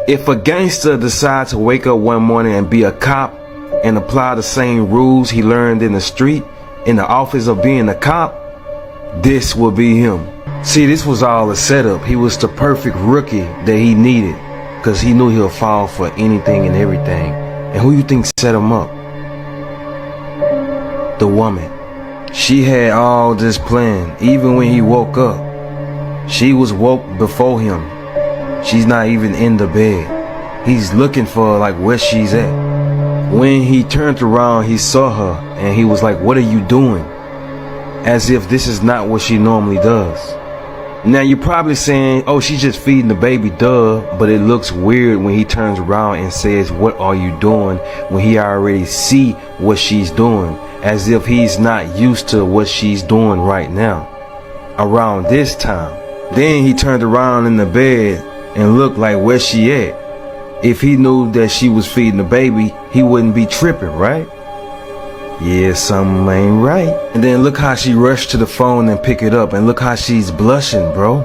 If a gangster decides to wake up one morning and be a cop and apply the same rules he learned in the street, in the office of being a cop, this will be him. See, this was all a setup. He was the perfect rookie that he needed, because he knew he'll fall for anything and everything. And who you think set him up? The woman. She had all this planned. Even when he woke up, she was woke before him. She's not even in the bed. He's looking for her, like where she's at. When he turned around, he saw her and he was like, what are you doing? As if this is not what she normally does. Now you're probably saying, oh, she's just feeding the baby, duh. But it looks weird when he turns around and says, what are you doing? When he already see what she's doing. As if he's not used to what she's doing right now. Around this time. Then he turned around in the bed and looked like where she at. If he knew that she was feeding the baby, he wouldn't be tripping, right? Yeah, something ain't right. And then look how she rushed to the phone and pick it up, and look how she's blushing, bro.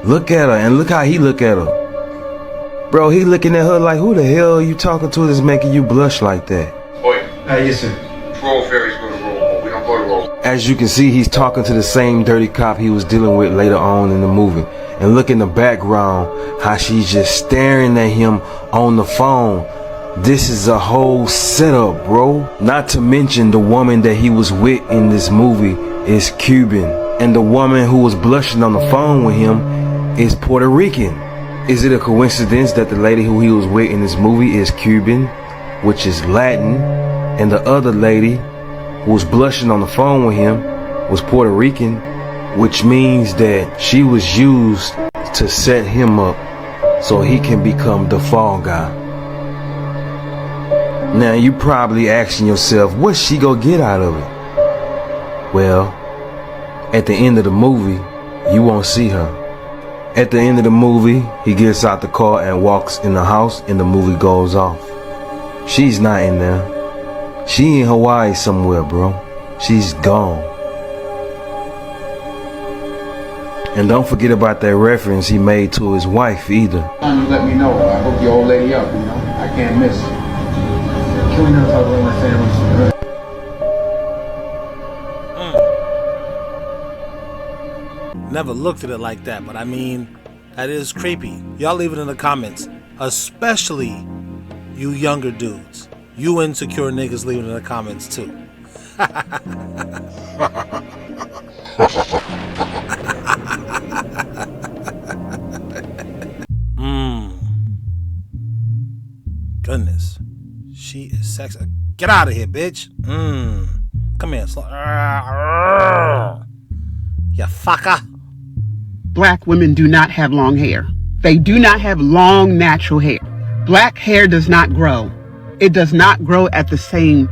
Look at her, and look how he look at her. Bro, he looking at her like, who the hell are you talking to that's making you blush like that? Oi. Yes, sir. Roll ferries go to roll. We don't go to roll. As you can see, he's talking to the same dirty cop he was dealing with later on in the movie. And look in the background, how she's just staring at him on the phone. This is a whole setup, bro. Not to mention the woman that he was with in this movie is Cuban. And the woman who was blushing on the phone with him is Puerto Rican. Is it a coincidence that the lady who he was with in this movie is Cuban, which is Latin, and the other lady who was blushing on the phone with him was Puerto Rican, which means that she was used to set him up so he can become the fall guy. Now you probably asking yourself, what's she gonna get out of it? Well, at the end of the movie, you won't see her. At the end of the movie, he gets out the car and walks in the house and the movie goes off. She's not in there. She in Hawaii somewhere, bro. She's gone. And don't forget about that reference he made to his wife either. Let me know. I hook your old lady up, you know. I can't miss. Can we not talk about my family? Never looked at it like that, but I mean, that is creepy. Y'all leave it in the comments, especially you younger dudes. You insecure niggas, leave it in the comments too. Goodness. She is sexy. Get out of here, bitch. Come here. You fucker. Black women do not have long hair. They do not have long natural hair. Black hair does not grow. It does not grow at the same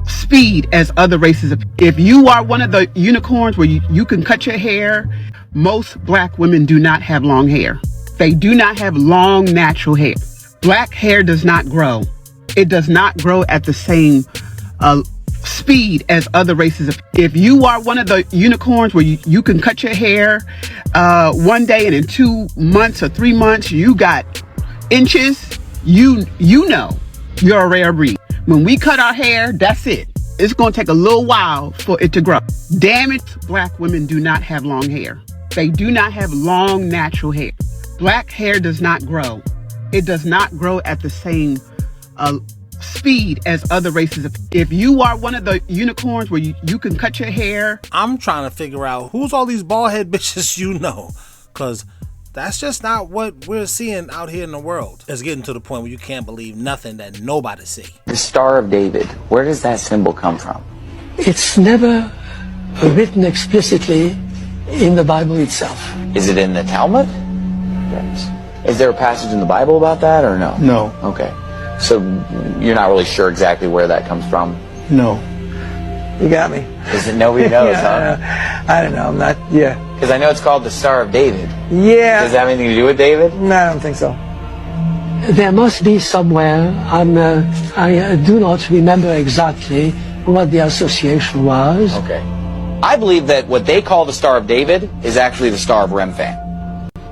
speed as other races. If you are one of the unicorns where you can cut your hair, most black women do not have long hair. They do not have long natural hair. Black hair does not grow. It does not grow at the same speed as other races. If you are one of the unicorns where you can cut your hair one day and in 2 months or 3 months you got inches, you know you're a rare breed. When we cut our hair, that's it. It's going to take a little while for it to grow. Damaged black women do not have long hair. They do not have long natural hair. Black hair does not grow. It does not grow at the same speed as other races. If you are one of the unicorns where you can cut your hair. I'm trying to figure out who's all these bald head bitches you know, because that's just not what we're seeing out here in the world. It's getting to the point where you can't believe nothing that nobody see. The Star of David, where does that symbol come from? It's never written explicitly in the Bible itself. Is it in the Talmud? Yes. Is there a passage in the Bible about that or no? No. Okay. So you're not really sure exactly where that comes from? No. You got me. Is it nobody knows, yeah, huh? I don't know. I'm not, yeah. Because I know it's called the Star of David. Yeah. Does it have anything to do with David? No, I don't think so. There must be somewhere. I do not remember exactly what the association was. Okay. I believe that what they call the Star of David is actually the Star of Remphan.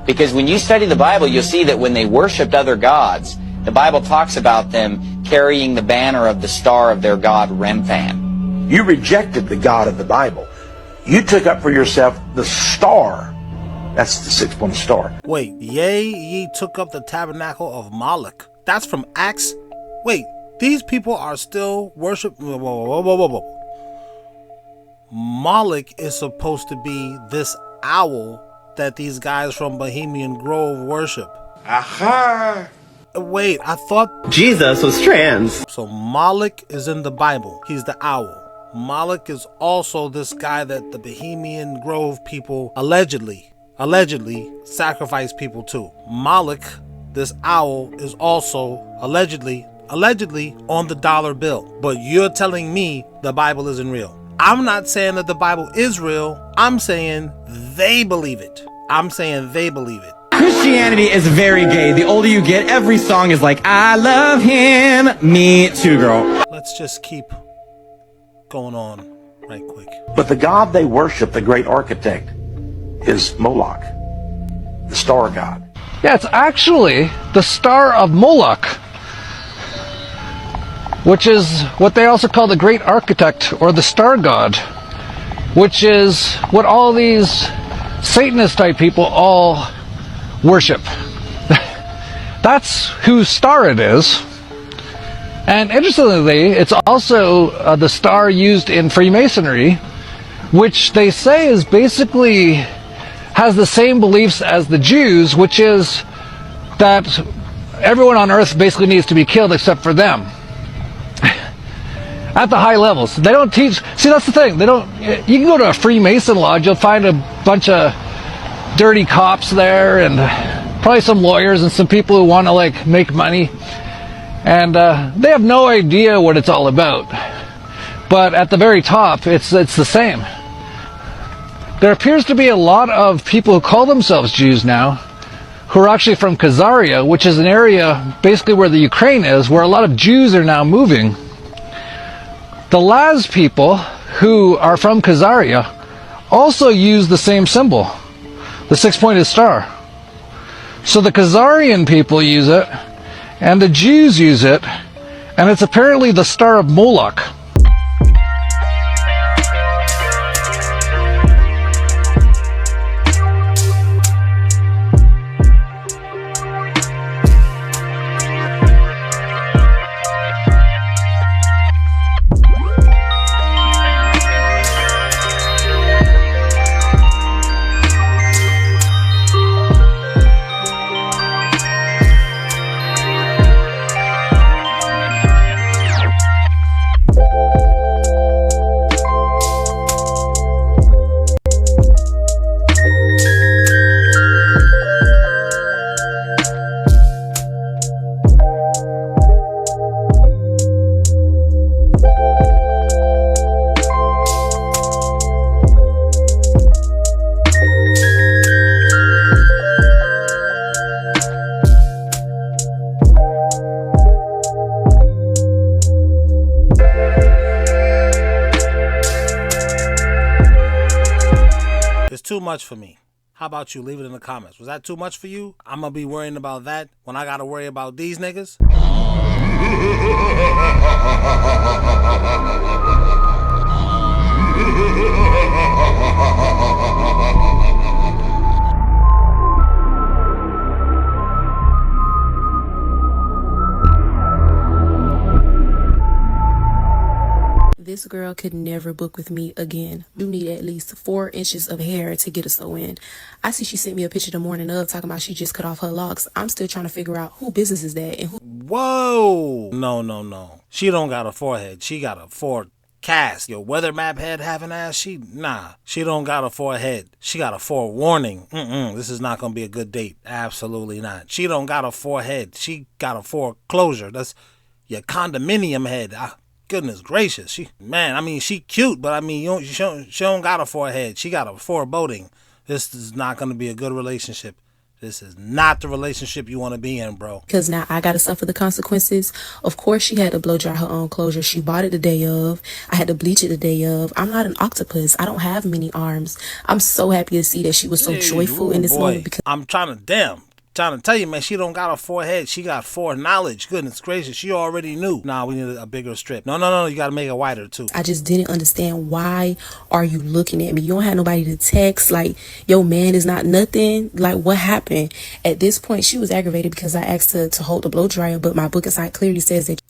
Because when you study the Bible, you'll see that when they worshipped other gods, the Bible talks about them carrying the banner of the star of their god Remphan. You rejected the God of the Bible. You took up for yourself the star. That's the six-pointed star. Wait, yea, ye took up the tabernacle of Moloch. That's from Acts. Wait, these people are still worshiping. Whoa. Moloch is supposed to be this owl that these guys from Bohemian Grove worship. Aha! Wait, I thought Jesus was trans. so. Moloch is in the Bible. He's the owl. Moloch is also this guy that the Bohemian Grove people allegedly sacrifice people to. Moloch, this owl, is also allegedly on the dollar bill. But you're telling me the Bible isn't real. I'm not saying that the Bible is real. I'm saying they believe it. Christianity is very gay. The older you get, every song is like, I love him. Me too, girl. Let's just keep going on right quick. But the God they worship, the great architect, is Moloch, the star god. Yeah, it's actually the star of Moloch, which is what they also call the great architect or the star god, which is what all these Satanist type people all worship. That's whose star it is. And interestingly, it's also the star used in Freemasonry, which they say is basically has the same beliefs as the Jews, which is that everyone on earth basically needs to be killed except for them. At the high levels. They don't teach. See, that's the thing. They don't. You can go to a Freemason lodge, you'll find a bunch of dirty cops there and probably some lawyers and some people who want to like make money. And they have no idea what it's all about. But at the very top, it's the same. There appears to be a lot of people who call themselves Jews now who are actually from Khazaria, which is an area basically where the Ukraine is, where a lot of Jews are now moving. The Laz people who are from Khazaria also use the same symbol, the six-pointed star. So the Khazarian people use it, and the Jews use it, and it's apparently the star of Moloch. Too much for me. How about you? Leave it in the comments. Was that too much for you? I'm gonna be worrying about that when I gotta worry about these niggas. This girl could never book with me again. You need at least 4 inches of hair to get a sew in. I see she sent me a picture the morning of talking about she just cut off her locks. I'm still trying to figure out who business is that and who. Whoa! No. She don't got a forehead. She got a forecast. Your weather map head having ass. She don't got a forehead. She got a forewarning. This is not gonna be a good date. Absolutely not. She don't got a forehead. She got a foreclosure. That's your condominium head. Goodness gracious. She cute, but she don't got a forehead. She got a foreboding. This is not going to be a good relationship. This is not the relationship you want to be in, bro. Because now I got to suffer the consequences. Of course, she had to blow dry her own clothes. She bought it the day of. I had to bleach it the day of. I'm not an octopus. I don't have many arms. I'm so happy to see that she was so joyful in this moment. Because I'm trying to tell you, man, she don't got a forehead. She got foreknowledge. Goodness gracious, she already knew. Nah, we need a bigger strip. No, you gotta make it wider too. I just didn't understand, why are you looking at me? You don't have nobody to text. Like, your man is not nothing. Like, what happened? At this point, she was aggravated because I asked her to hold the blow dryer, but my book inside clearly says that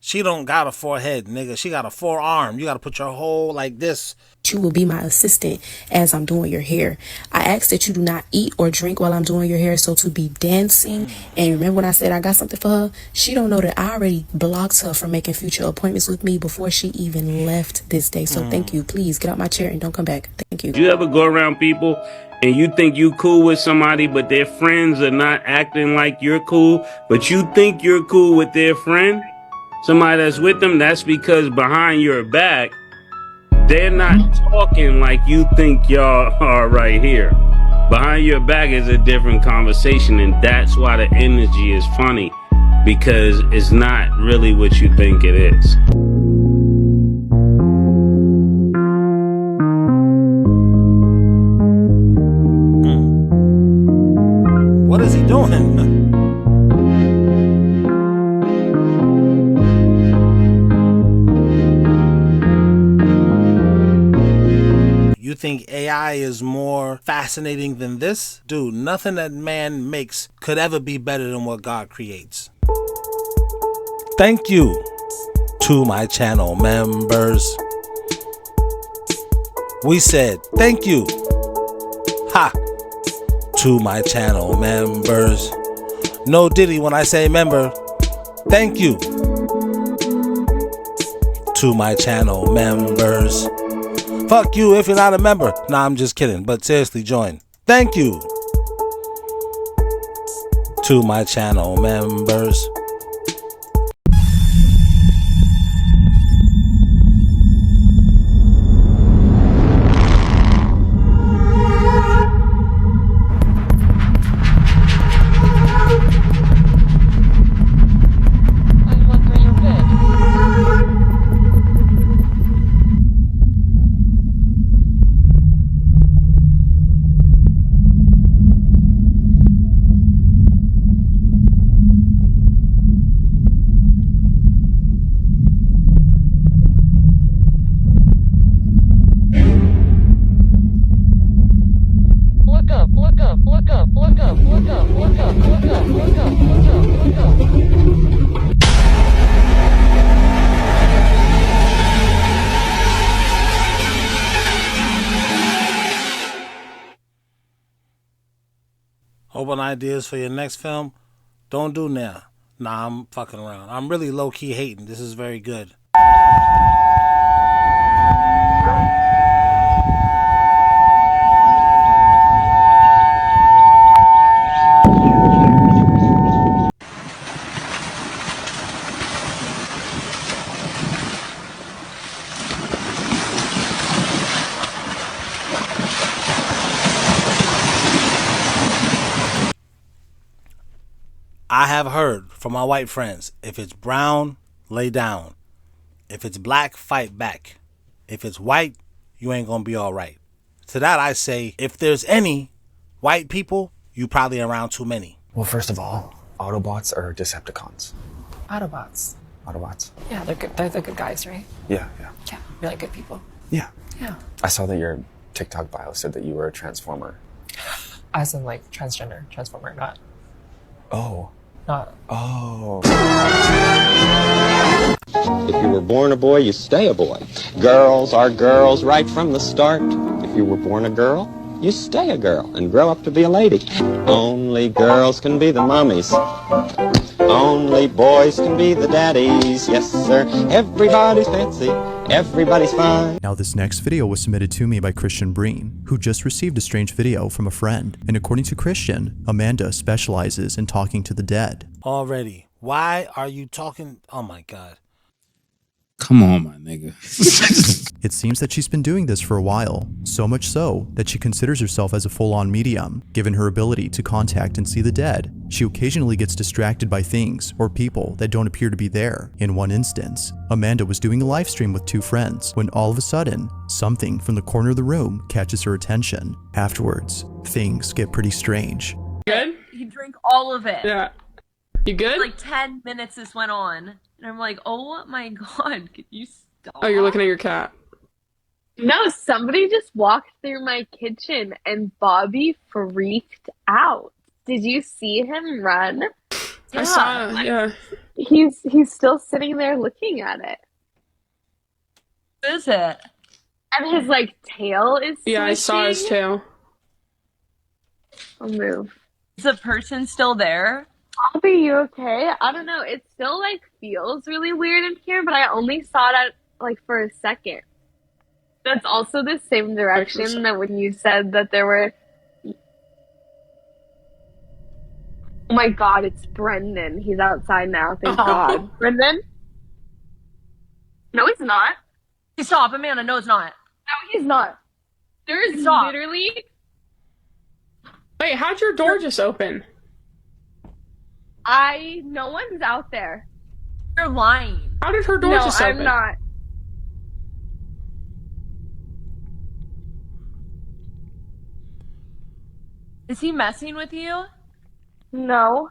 she don't got a forehead, nigga. She got a forearm. You gotta put your whole like this. You will be my assistant as I'm doing your hair. I asked that you do not eat or drink while I'm doing your hair, so to be dancing. And remember when I said I got something for her? She don't know that I already blocked her from making future appointments with me before she even left this day. So thank you. Please get out my chair and don't come back. Thank you. You ever go around people and you think you cool with somebody, but their friends are not acting like you're cool, but you think you're cool with their friend? Somebody that's with them, that's because behind your back, they're not talking like you think y'all are right here. Behind your back is a different conversation, and that's why the energy is funny, because it's not really what you think it is. What is he doing? You think AI is more fascinating than this? Dude, nothing that man makes could ever be better than what God creates. Thank you to my channel members. We said thank you. Ha! To my channel members. No diddy when I say member. Thank you to my channel members. Fuck you if you're not a member. Nah, I'm just kidding, but seriously, join. Thank you to my channel members. Open ideas for your next film? Don't do now. Nah, I'm fucking around. I'm really low-key hating. This is very good. I have heard from my white friends, if it's brown, lay down. If it's black, fight back. If it's white, you ain't gonna be all right. To that I say, if there's any white people, you probably around too many. Well, first of all, Autobots are Decepticons. Autobots. Autobots. Yeah, they're good. They're the good guys, right? Yeah. Yeah, really good people. Yeah. Yeah. I saw that your TikTok bio said that you were a Transformer. As in, like, transgender, Transformer, not. Oh. Not. Oh. If you were born a boy, you stay a boy. Girls are girls right from the start. If you were born a girl, you stay a girl and grow up to be a lady. Only girls can be the mommies. Only boys can be the daddies. Yes, sir. Everybody's fancy. Everybody's fine. Now this next video was submitted to me by Christian Breen, who just received a strange video from a friend. And according to Christian, Amanda specializes in talking to the dead. Already. Why are you talking? Oh my God. Come on, my nigga. It seems that she's been doing this for a while, so much so that she considers herself as a full-on medium. Given her ability to contact and see the dead, she occasionally gets distracted by things or people that don't appear to be there. In one instance, Amanda was doing a live stream with two friends when all of a sudden, something from the corner of the room catches her attention. Afterwards, things get pretty strange. Good? He drank all of it. Yeah. You good? Like 10 minutes this went on. And I'm like, oh my god, could you stop? Oh, you're looking at your cat. No, somebody just walked through my kitchen and Bobby freaked out. Did you see him run? I saw, yeah. He's still sitting there looking at it. What is it? And his like tail is Yeah, I saw his swishing. tail. I'll move. Is the person still there? Bobby, you okay? I don't know. It still like feels really weird in here, but I only saw it like for a second. That's also the same direction that when you said that there were... Oh my god, it's Brendan. He's outside now, thank god. Brendan? No, he's not. Stop, Amanda. No, it's not. No, he's not. There's Stop. literally... Wait, how'd your door just open? No one's out there. You're lying. How did her door just open? No, I'm not. Is he messing with you? No.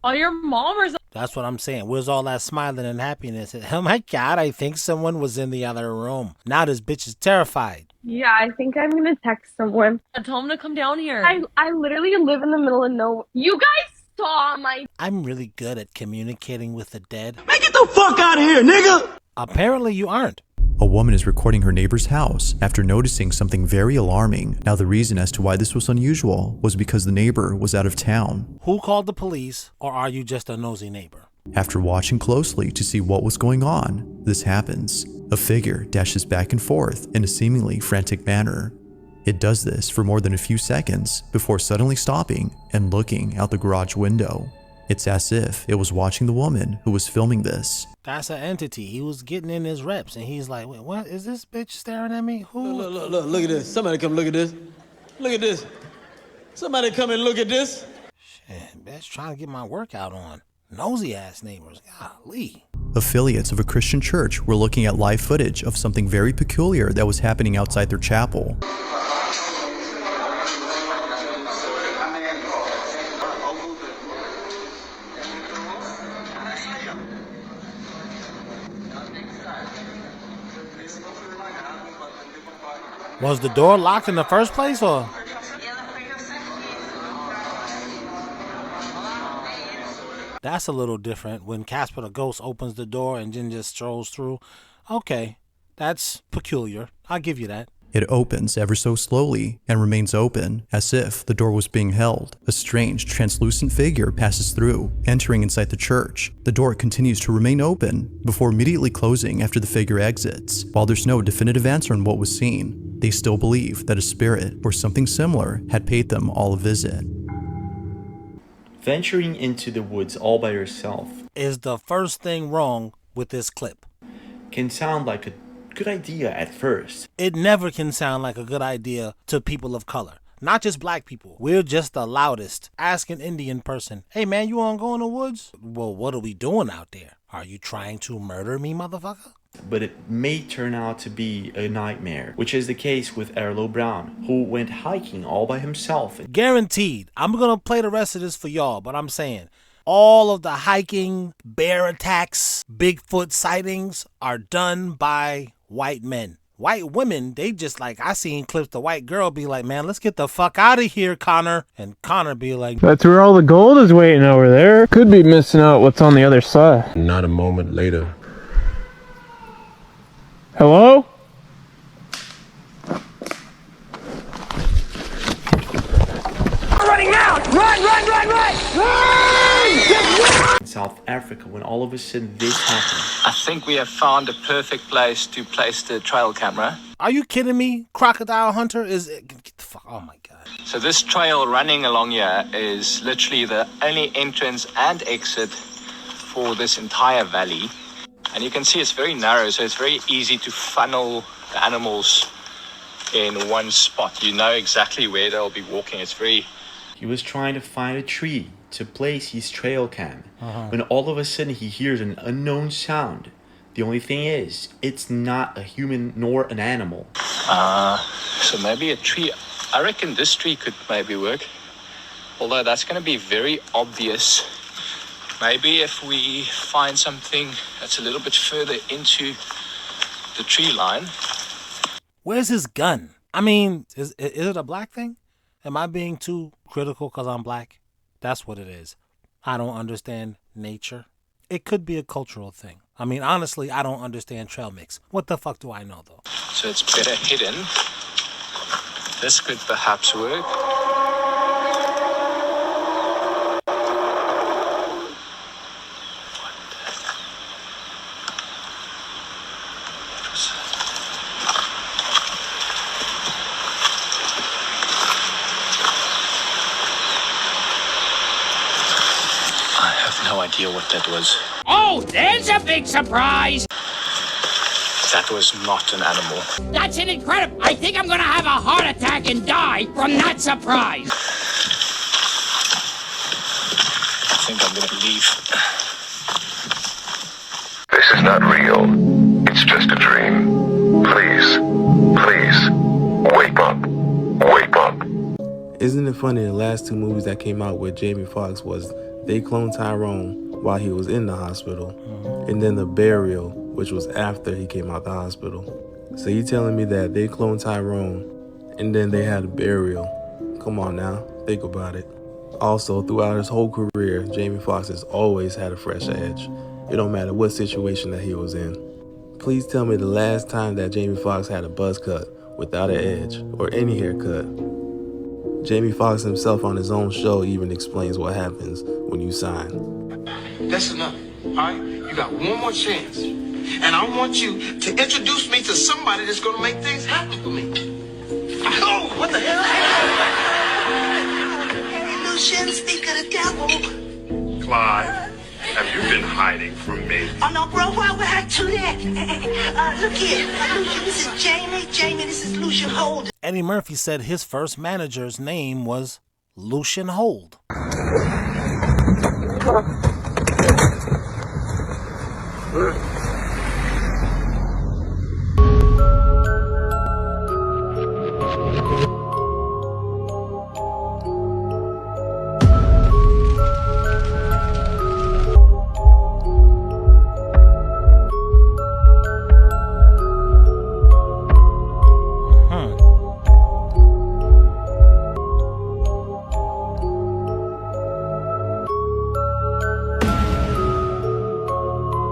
Oh, your mom or something? That's what I'm saying. Where's all that smiling and happiness? Oh my god, I think someone was in the other room. Now this bitch is terrified. Yeah, I think I'm gonna text someone. Tell him to come down here. I literally live in the middle of nowhere. You guys saw my... I'm really good at communicating with the dead. Man, get the fuck out of here, nigga! Apparently you aren't. A woman is recording her neighbor's house after noticing something very alarming. Now the reason as to why this was unusual was because the neighbor was out of town. Who called the police, or are you just a nosy neighbor? After watching closely to see what was going on, this happens. A figure dashes back and forth in a seemingly frantic manner. It does this for more than a few seconds before suddenly stopping and looking out the garage window. It's as if it was watching the woman who was filming this. That's an entity. He was getting in his reps, and he's like, wait, what? Is this bitch staring at me? Who? Look at this. Somebody come look at this. Look at this. Somebody come and look at this. Shit, bitch, trying to get my workout on. Nosy ass neighbors, golly. Affiliates of a Christian church were looking at live footage of something very peculiar that was happening outside their chapel. Was the door locked in the first place, or? That's a little different when Casper the Ghost opens the door and then just strolls through. Okay, that's peculiar. I'll give you that. It opens ever so slowly and remains open, as if the door was being held. A strange, translucent figure passes through, entering inside the church. The door continues to remain open before immediately closing after the figure exits. While there's no definitive answer on what was seen, they still believe that a spirit or something similar had paid them all a visit. Venturing into the woods all by yourself is the first thing wrong with this clip. Can sound like a good idea at first. It never can sound like a good idea to people of color. Not just black people. We're just the loudest. Ask an Indian person, hey man, you wanna go in the woods? Well, what are we doing out there? Are you trying to murder me, motherfucker? But it may turn out to be a nightmare, which is the case with Erlo Brown, who went hiking all by himself. Guaranteed. I'm gonna play the rest of this for y'all, but I'm saying all of the hiking, bear attacks, Bigfoot sightings are done by white men. White women, they just like, I seen clips, the white girl be like, man, let's get the fuck out of here, Connor. And Connor be like, that's where all the gold is waiting over there. Could be missing out what's on the other side. Not a moment later. Hello? Running now! Run! In South Africa, when all of a sudden this happened. I think we have found a perfect place to place the trail camera. are you kidding me? Crocodile Hunter is, get the fuck, oh my God. So this trail running along here is literally the only entrance and exit for this entire valley. And you can see it's very narrow, so it's very easy to funnel the animals in one spot. You know exactly where they'll be walking. It's very... He was trying to find a tree to place his trail cam when all of a sudden he hears an unknown sound. The only thing is, it's not a human nor an animal. So maybe a tree. I reckon this tree could maybe work. Although that's going to be very obvious. Maybe if we find something that's a little bit further into the tree line. Where's his gun? I mean, is it a black thing? Am I being too critical because I'm black? That's what it is. I don't understand nature. It could be a cultural thing. I mean, honestly, I don't understand trail mix. What the fuck do I know, though? So it's better hidden. This could perhaps work. No idea what that was. Oh, there's a big surprise! That was not an animal. That's an incredible... I think I'm gonna have a heart attack and die from that surprise! I think I'm gonna leave. This is not real. It's just a dream. Please, wake up. Wake up. Isn't it funny the last two movies that came out with Jamie Foxx was they cloned Tyrone while he was in the hospital, and then The Burial, which was after he came out the hospital. So you telling me that they cloned Tyrone and then they had a burial? Come on now, think about it. Also, throughout his whole career, Jamie Foxx has always had a fresh edge. It don't matter what situation that he was in. Please tell me the last time that Jamie Foxx had a buzz cut without an edge or any haircut. Jamie Foxx himself on his own show even explains what happens when you sign. That's enough, all right? You got one more chance. And I want you to introduce me to somebody that's going to make things happen for me. Oh, what the hell? Hey, Lucian, speak of the devil. Clyde, have you been hiding from me? Oh, no, bro, why would I do that? Look here. Lucian, this is Jamie. Jamie, this is Lucian Hold. Eddie Murphy said his first manager's name was Lucian Hold.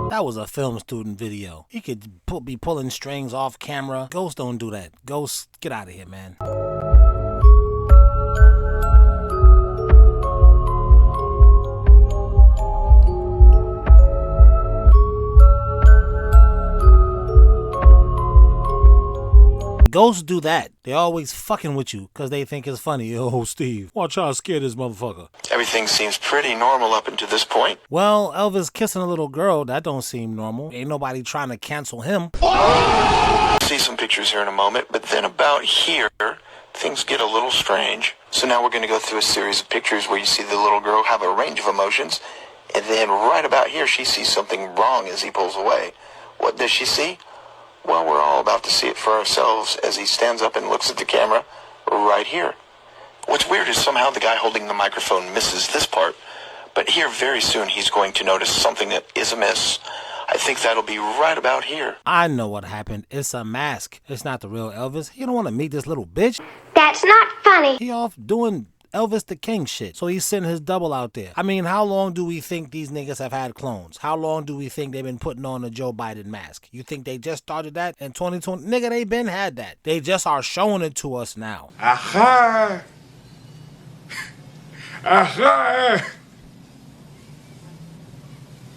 That was a film student video. He could be pulling strings off camera. Ghost don't do that. Ghost, get out of here, man. Ghosts do that. They always fucking with you because they think it's funny. Yo, Steve, watch how I scare this motherfucker. Everything seems pretty normal up until this point. Well, Elvis kissing a little girl, that don't seem normal. Ain't nobody trying to cancel him. See some pictures here in a moment, but then about here, things get a little strange. So now we're going to go through a series of pictures where you see the little girl have a range of emotions, and then right about here, she sees something wrong as he pulls away. What does she see? Well, we're all about to see it for ourselves as he stands up and looks at the camera right here. What's weird is somehow the guy holding the microphone misses this part, but here very soon he's going to notice something that is amiss. I think that'll be right about here. I know what happened. It's a mask. It's not the real Elvis. You don't want to meet this little bitch. That's not funny. He off doing Elvis the King shit. So he's sending his double out there. I mean, how long do we think these niggas have had clones? How long do we think they've been putting on the Joe Biden mask? You think they just started that in 2020? Nigga, they been had that. They just are showing it to us now. Aha! Aha!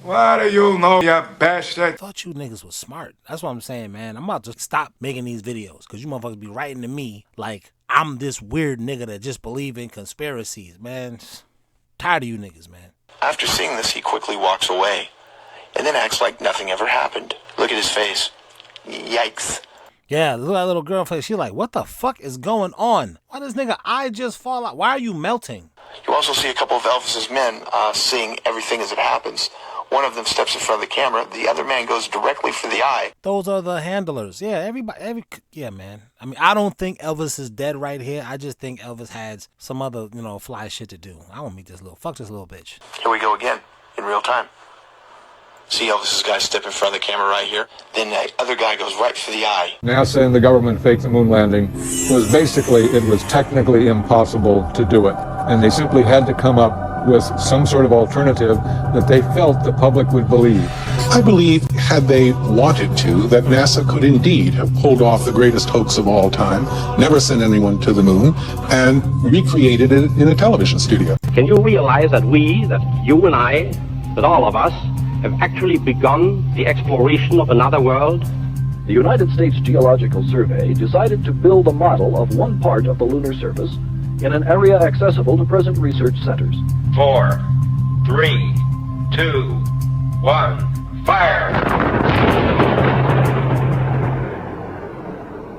Why do you know, you bastard? I thought you niggas was smart. That's what I'm saying, man. I'm about to stop making these videos because you motherfuckers be writing to me like I'm this weird nigga that just believe in conspiracies, man. Tired of you niggas, man. After seeing this, he quickly walks away and then acts like nothing ever happened. Look at his face. Yikes. Yeah, look at that little girl face. She's like, what the fuck is going on? Why does nigga eye just fall out? Why are you melting? You also see a couple of Elvis's men seeing everything as it happens. One of them steps in front of the camera. The other man goes directly for the eye. Those are the handlers. Yeah, yeah, man. I mean, I don't think Elvis is dead right here. I just think Elvis had some other, fly shit to do. I want to meet this fuck this little bitch. Here we go again, in real time. See Elvis's guy step in front of the camera right here. Then the other guy goes right for the eye. NASA and the government faked the moon landing was basically, it was technically impossible to do it. And they simply had to come up with some sort of alternative that they felt the public would believe. I believe, had they wanted to, that NASA could indeed have pulled off the greatest hoax of all time, never sent anyone to the moon, and recreated it in a television studio. Can you realize that you and I, that all of us, have actually begun the exploration of another world? The United States Geological Survey decided to build a model of one part of the lunar surface in an area accessible to present research centers. 4, 3, 2, 1, fire!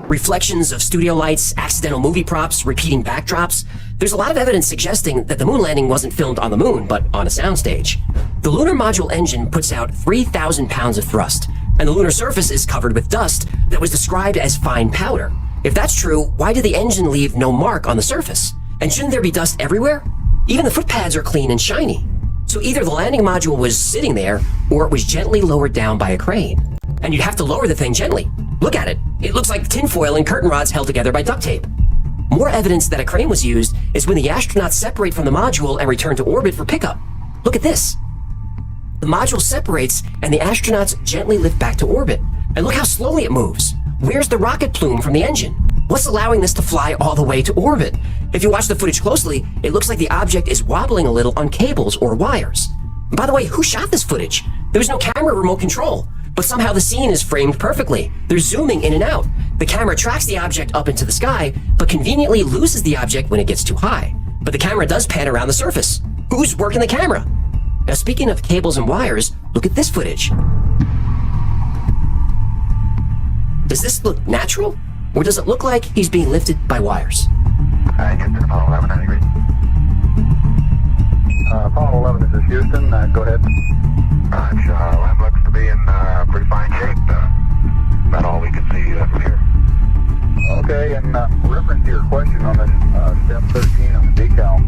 Reflections of studio lights, accidental movie props, repeating backdrops. There's a lot of evidence suggesting that the moon landing wasn't filmed on the moon, but on a soundstage. The lunar module engine puts out 3,000 pounds of thrust, and the lunar surface is covered with dust that was described as fine powder. If that's true, why did the engine leave no mark on the surface? And shouldn't there be dust everywhere? Even the footpads are clean and shiny. So either the landing module was sitting there, or it was gently lowered down by a crane. And you'd have to lower the thing gently. Look at it. It looks like tinfoil and curtain rods held together by duct tape. More evidence that a crane was used is when the astronauts separate from the module and return to orbit for pickup. Look at this. The module separates and the astronauts gently lift back to orbit. And look how slowly it moves. Where's the rocket plume from the engine? What's allowing this to fly all the way to orbit? If you watch the footage closely, it looks like the object is wobbling a little on cables or wires. And by the way, who shot this footage? There was no camera remote control. But somehow the scene is framed perfectly. They're zooming in and out. The camera tracks the object up into the sky, but conveniently loses the object when it gets too high. But the camera does pan around the surface. Who's working the camera? Now, speaking of cables and wires, look at this footage. Does this look natural? Or does it look like he's being lifted by wires? Houston, Apollo 11, 90 degrees. Apollo 11, this is Houston. Go ahead. Lab looks to be in pretty fine shape. About all we can see from here. Okay, and reference to your question on this step 13 on the decal,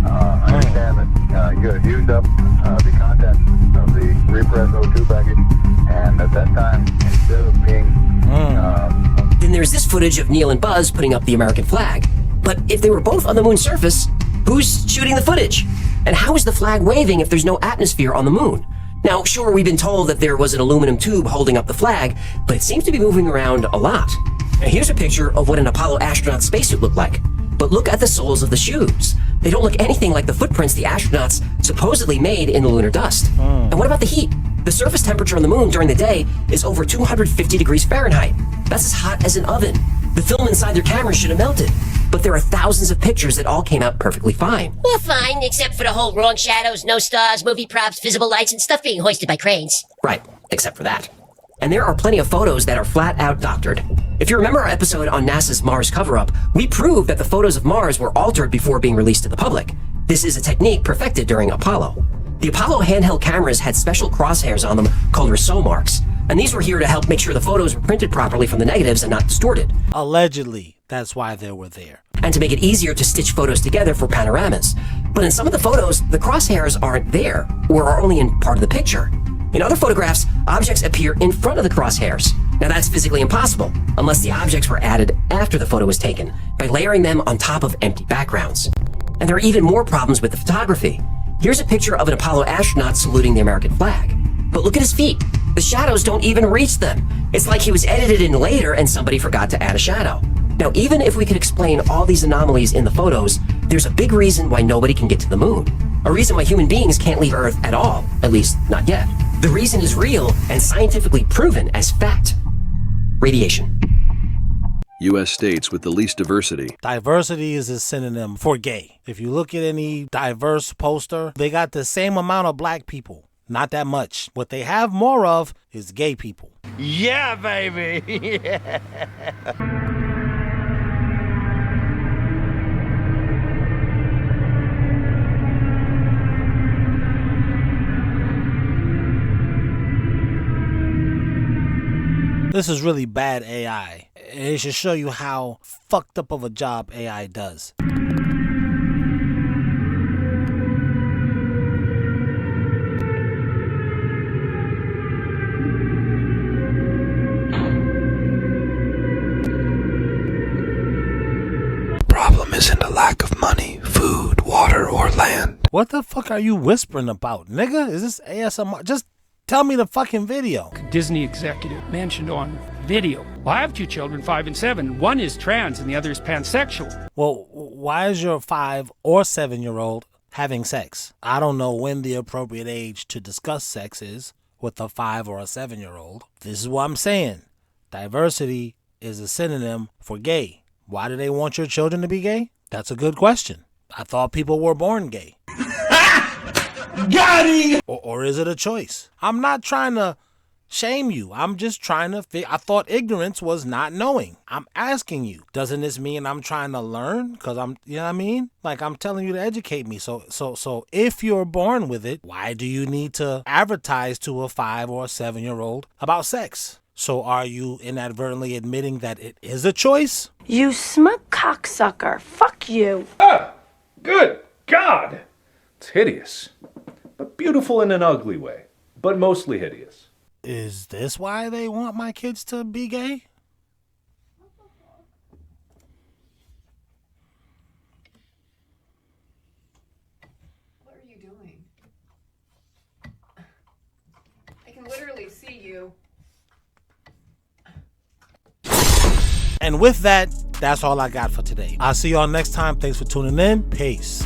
I understand that you had used up the contents of the repress O2 package, and at that time, instead of being... Then there's this footage of Neil and Buzz putting up the American flag. But if they were both on the moon's surface, who's shooting the footage? And how is the flag waving if there's no atmosphere on the moon? Now, sure, we've been told that there was an aluminum tube holding up the flag, but it seems to be moving around a lot. Now, here's a picture of what an Apollo astronaut spacesuit looked like. But look at the soles of the shoes. They don't look anything like the footprints the astronauts supposedly made in the lunar dust. And what about the heat? The surface temperature on the moon during the day is over 250 degrees Fahrenheit. That's as hot as an oven. The film inside their camera should have melted. But there are thousands of pictures that all came out perfectly fine. Well, fine, except for the whole wrong shadows, no stars, movie props, visible lights, and stuff being hoisted by cranes. Right, except for that. And there are plenty of photos that are flat out doctored. If you remember our episode on NASA's Mars cover-up, we proved that the photos of Mars were altered before being released to the public. This is a technique perfected during Apollo. The Apollo handheld cameras had special crosshairs on them called Rousseau marks, and these were here to help make sure the photos were printed properly from the negatives and not distorted. Allegedly, that's why they were there. And to make it easier to stitch photos together for panoramas. But in some of the photos, the crosshairs aren't there, or are only in part of the picture. In other photographs, objects appear in front of the crosshairs. Now that's physically impossible, unless the objects were added after the photo was taken, by layering them on top of empty backgrounds. And there are even more problems with the photography. Here's a picture of an Apollo astronaut saluting the American flag. But look at his feet. The shadows don't even reach them. It's like he was edited in later and somebody forgot to add a shadow. Now, even if we could explain all these anomalies in the photos, there's a big reason why nobody can get to the moon. A reason why human beings can't leave Earth at all, at least not yet. The reason is real and scientifically proven as fact. Radiation. U.S. states with the least diversity. Diversity is a synonym for gay. If you look at any diverse poster, they got the same amount of black people. Not that much. What they have more of is gay people. Yeah, baby. Yeah. This is really bad AI. It should show you how fucked up of a job AI does. Problem isn't a lack of money, food, water, or land. What the fuck are you whispering about, nigga? Is this ASMR? Just tell me the fucking video. Disney executive mentioned on video. Well, I have 2 children, 5 and 7. One is trans and the other is pansexual. Well, why is your 5 or 7-year-old having sex? I don't know when the appropriate age to discuss sex is with a 5 or a 7-year-old. This is what I'm saying. Diversity is a synonym for gay. Why do they want your children to be gay? That's a good question. I thought people were born gay. Got him! Or is it a choice? I'm not trying to shame you. I'm just trying to I thought ignorance was not knowing. I'm asking you. Doesn't this mean I'm trying to learn? Because you know what I mean? Like, I'm telling you to educate me. So if you're born with it, why do you need to advertise to a 5 or a 7-year-old about sex? So are you inadvertently admitting that it is a choice? You smug cocksucker. Fuck you. Ah, good God. It's hideous. But beautiful in an ugly way. But mostly hideous. Is this why they want my kids to be gay? What are you doing? I can literally see you. And with that, that's all I got for today. I'll see y'all next time. Thanks for tuning in. Peace.